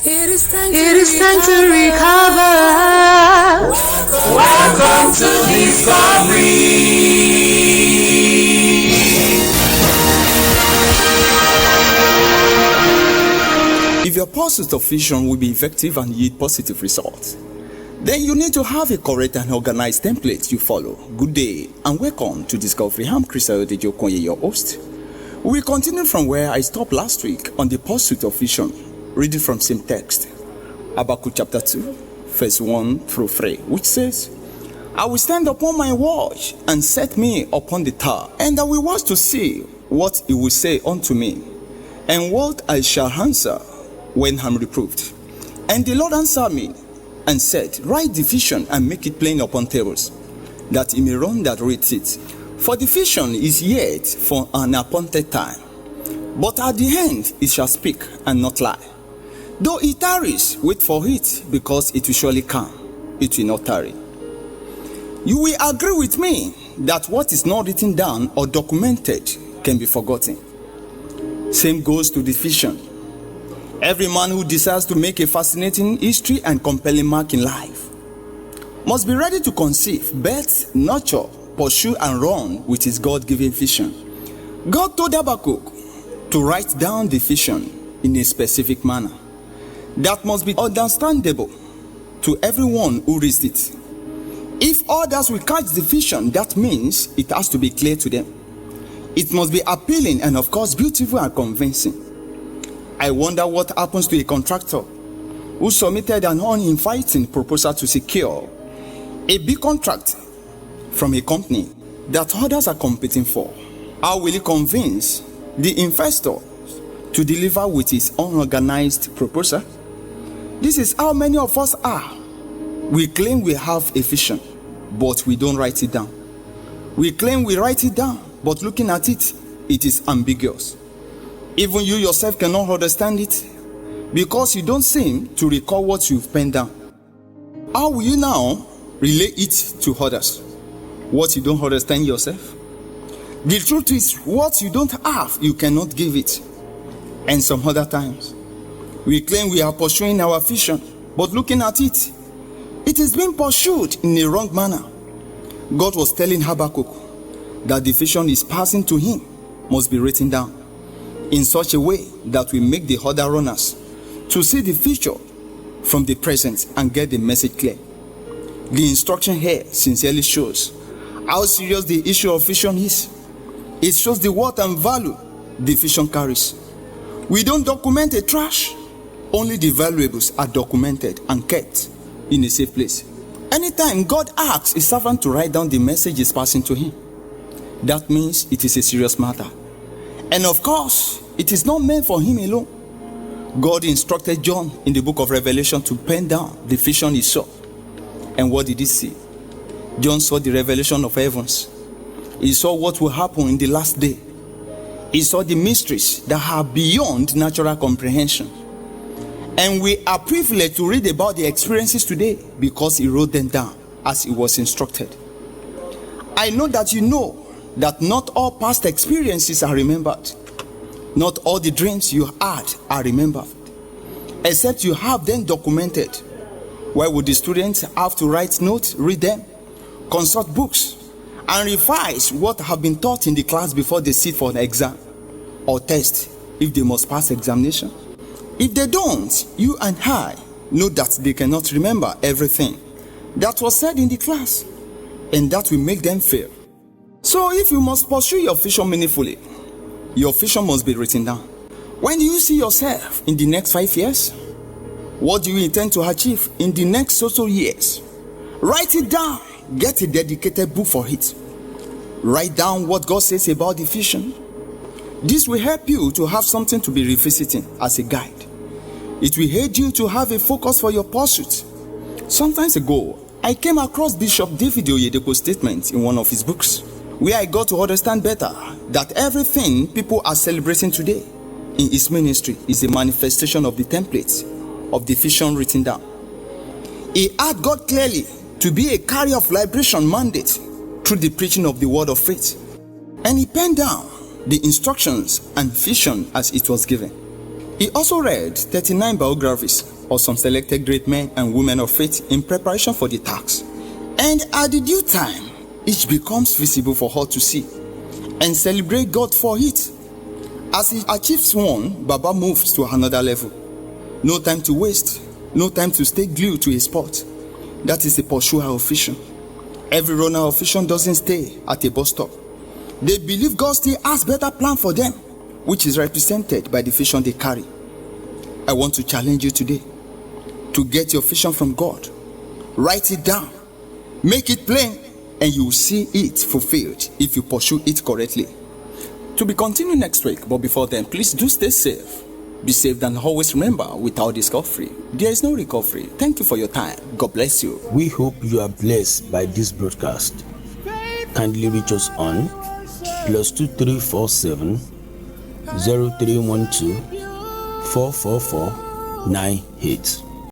It is time to recover. Welcome to Discovery. If your pursuit of vision will be effective and yield positive results, then you need to have a correct and organized template you follow. Good day and welcome to Discovery. I'm Chris Ayodeji Okoye, your host. We will continue from where I stopped last week on the pursuit of vision, reading from same text, Habakkuk chapter 2, verse 1 through 3, which says, I will stand upon my watch and set me upon the tower, and I will watch to see what he will say unto me, and what I shall answer when I'm reproved. And the Lord answered me and said, write the vision and make it plain upon tables, that he may run that reads it. For the vision is yet for an appointed time, but at the end it shall speak and not lie. Though it tarries, wait for it, because it will surely come. It will not tarry. You will agree with me that what is not written down or documented can be forgotten. Same goes to the vision. Every man who desires to make a fascinating history and compelling mark in life must be ready to conceive, birth, nurture, pursue, and run with his God-given vision. God told Habakkuk to write down the vision in a specific manner that must be understandable to everyone who reads it. If others will catch the vision, that means it has to be clear to them. It must be appealing and of course beautiful and convincing. I wonder what happens to a contractor who submitted an uninviting proposal to secure a big contract from a company that others are competing for. How will he convince the investor to deliver with his unorganized proposal? This is how many of us are. We claim we have a vision, but we don't write it down. We claim we write it down, but looking at it, it is ambiguous. Even you yourself cannot understand it because you don't seem to recall what you've penned down. How will you now relay it to others? What you don't understand yourself? The truth is, what you don't have, you cannot give it. And some other times, we claim we are pursuing our vision, but looking at it, it is being pursued in a wrong manner. God was telling Habakkuk that the vision is passing to him must be written down in such a way that we make the other runners to see the future from the present and get the message clear. The instruction here sincerely shows how serious the issue of vision is. It shows the worth and value the vision carries. We don't document a trash. Only the valuables are documented and kept in a safe place. Anytime God asks a servant to write down the message is passing to him, that means it is a serious matter. And of course, it is not meant for him alone. God instructed John in the book of Revelation to pen down the vision he saw. And what did he see? John saw the revelation of heavens. He saw what will happen in the last day. He saw the mysteries that are beyond natural comprehension. And we are privileged to read about the experiences today because he wrote them down as he was instructed. I know that you know that not all past experiences are remembered. Not all the dreams you had are remembered, except you have them documented. Why would the students have to write notes, read them, consult books, and revise what have been taught in the class before they sit for an exam or test if they must pass examination? If they don't, you and I know that they cannot remember everything that was said in the class, and that will make them fail. So if you must pursue your vision meaningfully, your vision must be written down. When do you see yourself in the next 5 years? What do you intend to achieve in the next so years? Write it down. Get a dedicated book for it. Write down what God says about the vision. This will help you to have something to be revisiting as a guide. It will aid you to have a focus for your pursuit. Some time ago, I came across Bishop David Oyedepo's statement in one of his books, where I got to understand better that everything people are celebrating today in his ministry is a manifestation of the templates of the vision written down. He had God clearly to be a carrier of liberation mandate through the preaching of the word of faith, and he penned down the instructions and vision as it was given. He also read 39 biographies of some selected great men and women of faith in preparation for the task. And at the due time, each becomes visible for all to see and celebrate God for it. As he achieves one, Baba moves to another level. No time to waste, no time to stay glued to a spot. That is the pursuer of vision. Every runner of vision doesn't stay at a bus stop. They believe God still has better plan for them, which is represented by the vision they carry. I want to challenge you today to get your vision from God. Write it down, make it plain, and you will see it fulfilled if you pursue it correctly. To be continued next week, but before then, please do stay safe. Be safe and always remember, without discovery, there is no recovery. Thank you for your time. God bless you. We hope you are blessed by this broadcast. Kindly reach us on +2347 0312 444 98.